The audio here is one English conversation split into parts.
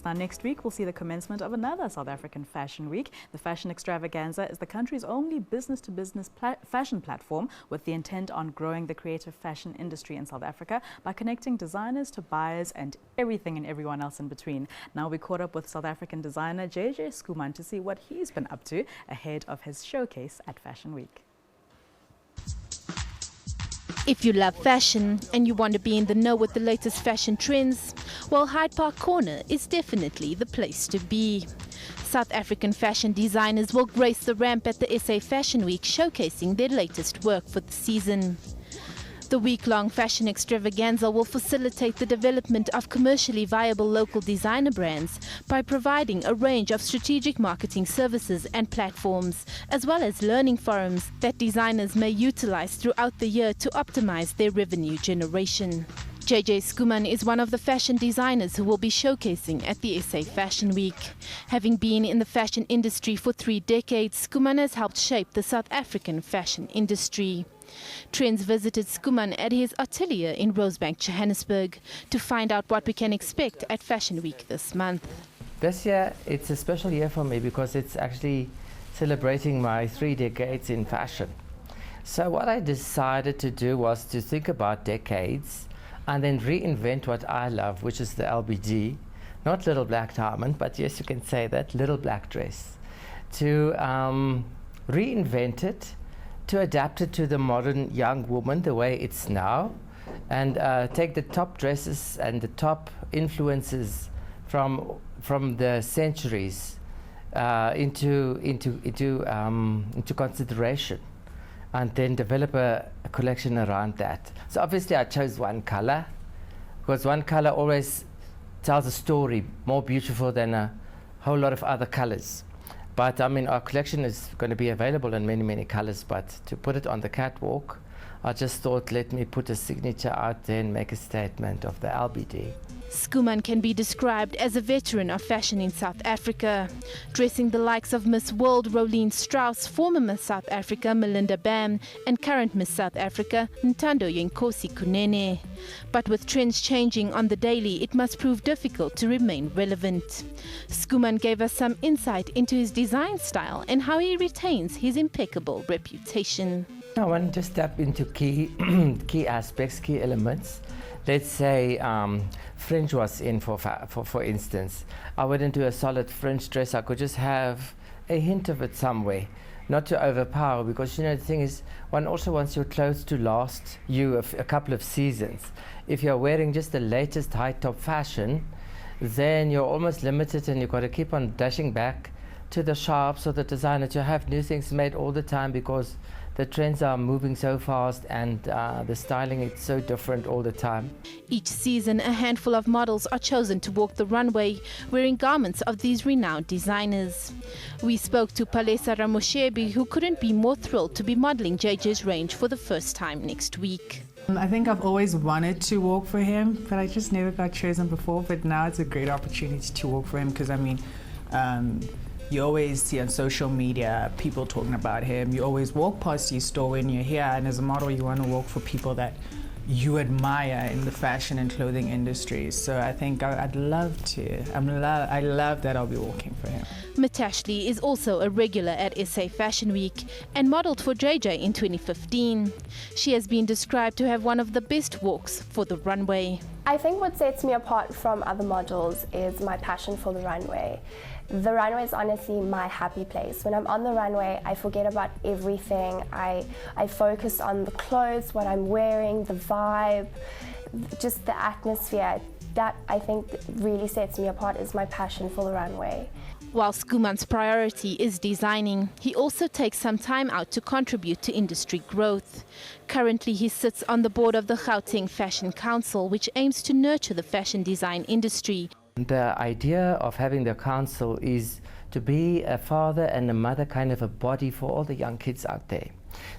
Now, next week, we'll see the commencement of another South African Fashion Week. The Fashion Extravaganza is the country's only business-to-business fashion platform with the intent on growing the creative fashion industry in South Africa by connecting designers to buyers and everything and everyone else in between. Now, we caught up with South African designer JJ Schoeman to see what he's been up to ahead of his showcase at Fashion Week. If you love fashion and you want to be in the know with the latest fashion trends, well, Hyde Park Corner is definitely the place to be. South African fashion designers will grace the ramp at the SA Fashion Week, showcasing their latest work for the season. The week-long fashion extravaganza will facilitate the development of commercially viable local designer brands by providing a range of strategic marketing services and platforms, as well as learning forums that designers may utilize throughout the year to optimize their revenue generation. JJ Schoeman is one of the fashion designers who will be showcasing at the SA Fashion Week. Having been in the fashion industry for 3 decades, Schoeman has helped shape the South African fashion industry. Trendz visited Schoeman at his atelier in Rosebank, Johannesburg, to find out what we can expect at Fashion Week this month. This year, it's a special year for me because it's actually celebrating my 3 decades in fashion. So what I decided to do was to think about decades and then reinvent what I love, which is the LBD, not Little Black Diamond, but yes, you can say that, Little Black Dress. To reinvent it, to adapt it to the modern young woman the way it's now, and take the top dresses and the top influences from the centuries into consideration, and then develop a collection around that. So obviously I chose one color, because one color always tells a story more beautiful than a whole lot of other colors. But I mean, our collection is going to be available in many, many colors, but to put it on the catwalk, I just thought, let me put a signature out there and make a statement of the LBD. Schoeman can be described as a veteran of fashion in South Africa, dressing the likes of Miss World Rolene Strauss, former Miss South Africa Melinda Bam, and current Miss South Africa Ntando Yenkosi Kunene. But with trends changing on the daily, it must prove difficult to remain relevant. Schoeman gave us some insight into his design style and how he retains his impeccable reputation. I want to just tap into key aspects, key elements. Let's say fringe was in, for instance. I wouldn't do a solid fringe dress. I could just have a hint of it somewhere, not to overpower, because you know the thing is, one also wants your clothes to last you a couple of seasons. If you're wearing just the latest high top fashion, then you're almost limited and you've got to keep on dashing back to the shops or the designer to have new things made all the time, because the trends are moving so fast and the styling is so different all the time. Each season, a handful of models are chosen to walk the runway wearing garments of these renowned designers. We spoke to Palesa Ramoshebi, who couldn't be more thrilled to be modeling JJ's range for the first time next week. I think I've always wanted to walk for him, but I just never got chosen before. But now it's a great opportunity to walk for him, because I mean, you always see on social media people talking about him. You always walk past your store when you're here, and as a model you want to walk for people that you admire in the fashion and clothing industry. So I think I'd love to. I love that I'll be walking for him. Matashli is also a regular at SA Fashion Week and modeled for JJ in 2015. She has been described to have one of the best walks for the runway. I think what sets me apart from other models is my passion for the runway. The runway is honestly my happy place. When I'm on the runway, I forget about everything. I focus on the clothes, what I'm wearing, the vibe, just the atmosphere. That I think really sets me apart is my passion for the runway. While Schoeman's priority is designing, he also takes some time out to contribute to industry growth. Currently, he sits on the board of the Gauteng Fashion Council, which aims to nurture the fashion design industry. The idea of having the council is to be a father and a mother, kind of a body for all the young kids out there.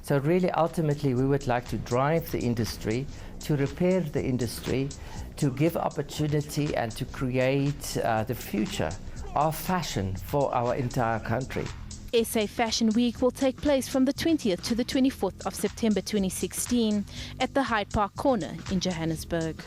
So really, ultimately, we would like to drive the industry, to repair the industry, to give opportunity and to create the future of fashion for our entire country. SA Fashion Week will take place from the 20th to the 24th of September 2016 at the Hyde Park Corner in Johannesburg.